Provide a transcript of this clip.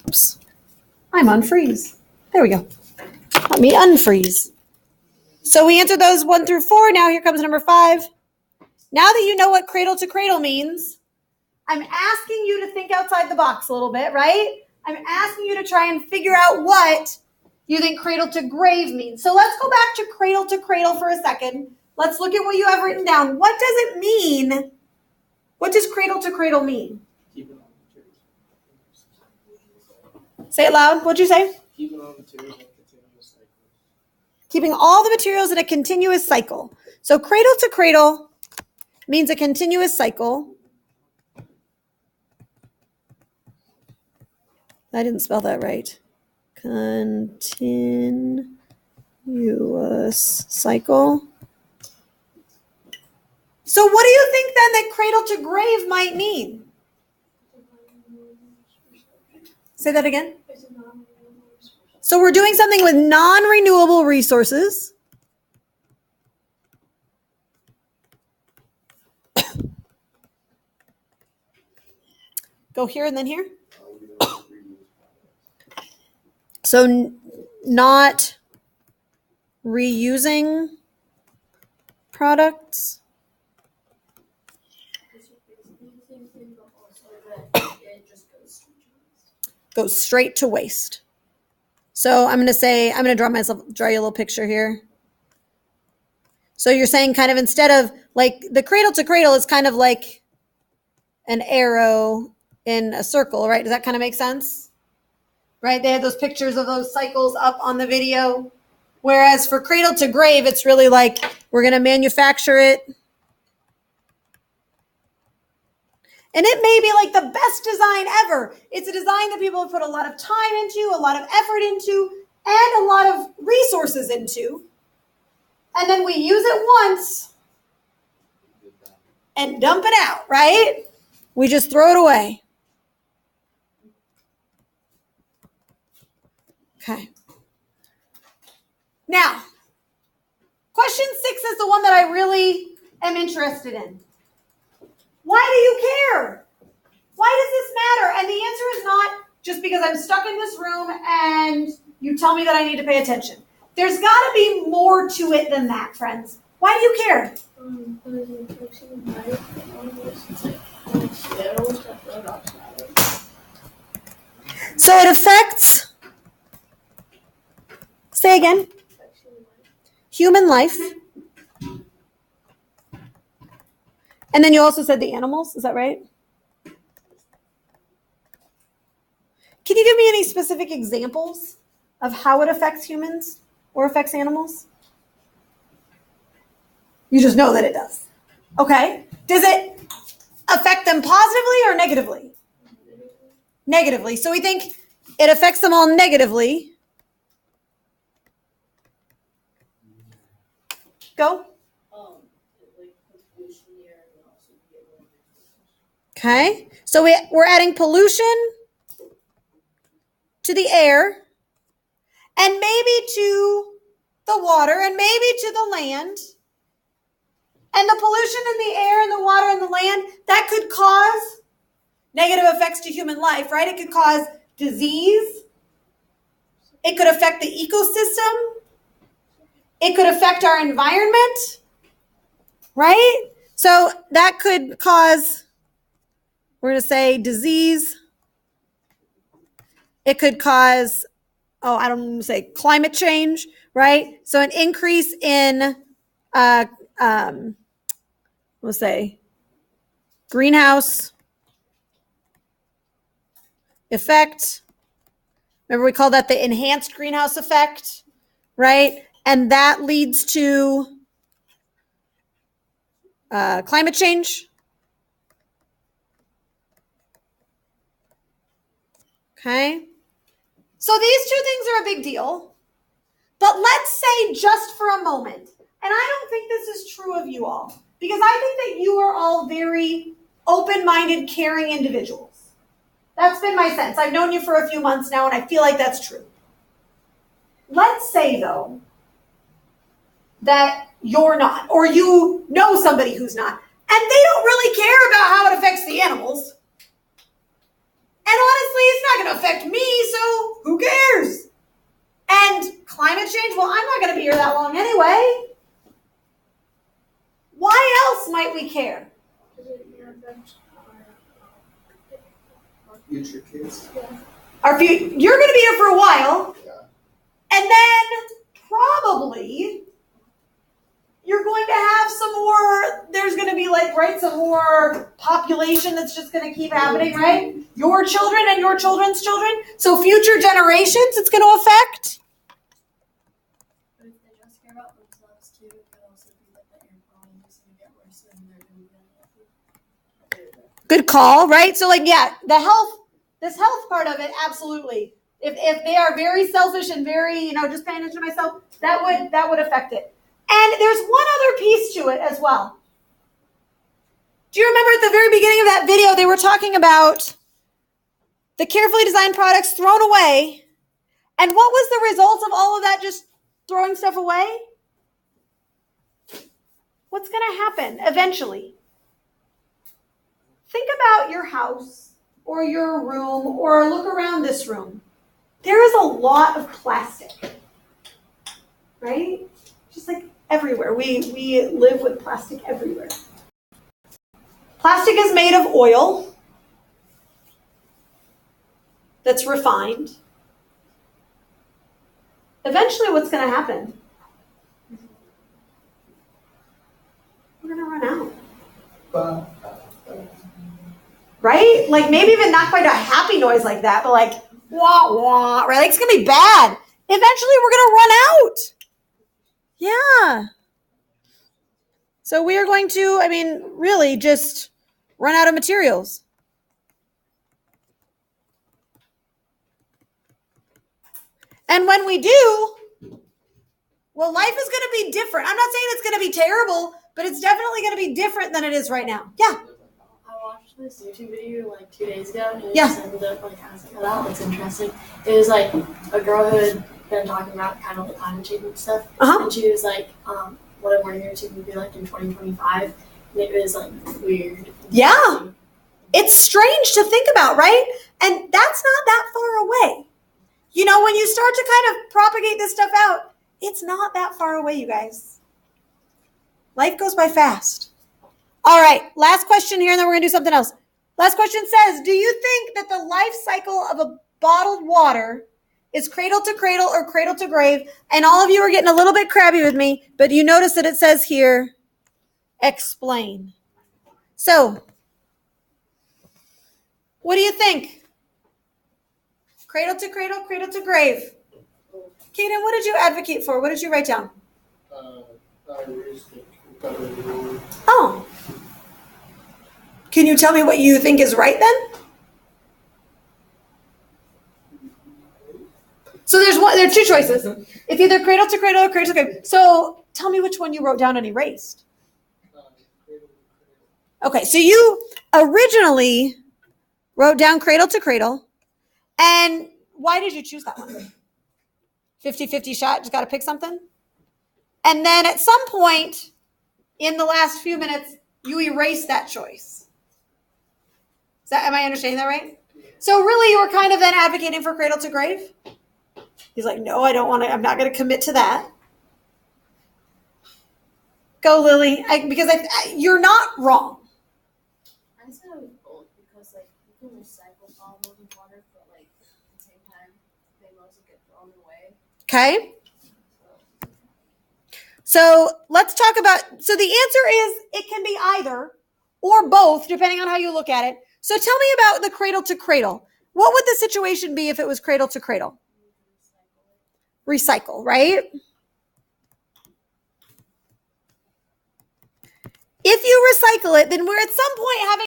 Oops. I'm on freeze. There we go. Let me unfreeze. So we answered those 1 through 4. Now here comes number 5. Now that you know what cradle to cradle means, I'm asking you to think outside the box a little bit, right? I'm asking you to try and figure out what you think cradle to grave means. So let's go back to cradle for a second. Let's look at what you have written down. What does it mean? What does cradle to cradle mean? Say it loud. What'd you say? Keeping all materials in a continuous cycle. Keeping all the materials in a continuous cycle. So cradle to cradle means a continuous cycle. I didn't spell that right. Continuous cycle. So what do you think then that cradle to grave might mean? Say that again. So we're doing something with non-renewable resources. Go here and then here. So not reusing products. Goes straight to waste. So I'm going to draw you a little picture here. So you're saying kind of instead of like the cradle to cradle is kind of like an arrow in a circle, right? Does that kind of make sense? Right? They had those pictures of those cycles up on the video. Whereas for cradle to grave, it's really like we're going to manufacture it. And it may be like the best design ever. It's a design that people have put a lot of time into, a lot of effort into, and a lot of resources into. And then we use it once and dump it out, right? We just throw it away. Okay. Now, question 6 is the one that I really am interested in. Why do you care? Why does this matter? And the answer is not just because I'm stuck in this room and you tell me that I need to pay attention. There's got to be more to it than that, friends. Why do you care? So it affects, say again, human life. And then you also said the animals, is that right? Can you give me any specific examples of how it affects humans or affects animals? You just know that it does. Okay. Does it affect them positively or negatively? Negatively. So we think it affects them all negatively. Go. Okay, so we're adding pollution to the air and maybe to the water and maybe to the land. And the pollution in the air and the water and the land, that could cause negative effects to human life, right? It could cause disease. It could affect the ecosystem. It could affect our environment, right? So that could cause, we're going to say disease. It could cause, climate change, right? So an increase in, we'll say, greenhouse effect. Remember we call that the enhanced greenhouse effect, right? And that leads to climate change. Okay. So these two things are a big deal. But let's say just for a moment, and I don't think this is true of you all, because I think that you are all very open-minded, caring individuals. That's been my sense. I've known you for a few months now, and I feel like that's true. Let's say, though, that you're not, or you know somebody who's not, and they don't really care about how it affects the animals. affect me, so who cares? And climate change, well, I'm not going to be here that long anyway. Why else might we care? Future kids. You're going to be here for a while, Yeah. and then probably you're going to have some more, there's going to be some more population that's just going to keep happening, right? Your children and your children's children. So future generations it's going to affect. But if they just care about themselves too, it could also be that the air quality is going to get worse and they're going to be unhealthy. Good call, right? So this health part of it, absolutely. If they are very selfish and very, just paying attention to myself, that would affect it. And there's one other piece to it as well. Do you remember at the very beginning of that video, they were talking about the carefully designed products thrown away? And what was the result of all of that, just throwing stuff away? What's going to happen eventually? Think about your house or your room, or look around this room. There is a lot of plastic, right? Just everywhere. We live with plastic everywhere. Plastic is made of oil that's refined. Eventually, what's going to happen? We're going to run out. Right? Maybe even not quite a happy noise like that, but wah, wah, right? It's going to be bad. Eventually, we're going to run out. Yeah. So we are going to, really just run out of materials. And when we do, well, life is going to be different. I'm not saying it's going to be terrible, but it's definitely going to be different than it is right now. Yeah. I watched this YouTube video 2 days ago, and it Yeah. just ended up I was like, oh, that looks interesting. It was a girl who had been talking about kind of the climate change and stuff, and she was like, what a warning it's going to be in 2025, and it was weird. Yeah. It's strange to think about, right? And that's not that far away. When you start to kind of propagate this stuff out, it's not that far away, you guys. Life goes by fast. All right, last question here, and then we're going to do something else. Last question says, do you think that the life cycle of a bottled water is cradle to cradle or cradle to grave? And all of you are getting a little bit crabby with me, but you notice that it says here, explain. So, what do you think? Cradle to cradle, cradle to grave. Kaden, what did you advocate for? What did you write down? Oh. Can you tell me what you think is right then? So there are two choices. It's either cradle to cradle or cradle to grave. So tell me which one you wrote down and erased. Okay, so you originally wrote down cradle to cradle. And why did you choose that one? 50-50 shot, just got to pick something? And then at some point in the last few minutes, you erased that choice. Am I understanding that right? So really you were kind of then advocating for cradle to grave? He's like, no, I don't want to, I'm not going to commit to that. Go, Lily, because you're not wrong. I said it was both because you can recycle bottles of water, but at the same time, they mostly get thrown away. Okay. So let's talk about, so the answer is it can be either or both, depending on how you look at it. So tell me about the cradle to cradle. What would the situation be if it was cradle to cradle? Recycle, right? If you recycle it, then we're at some point having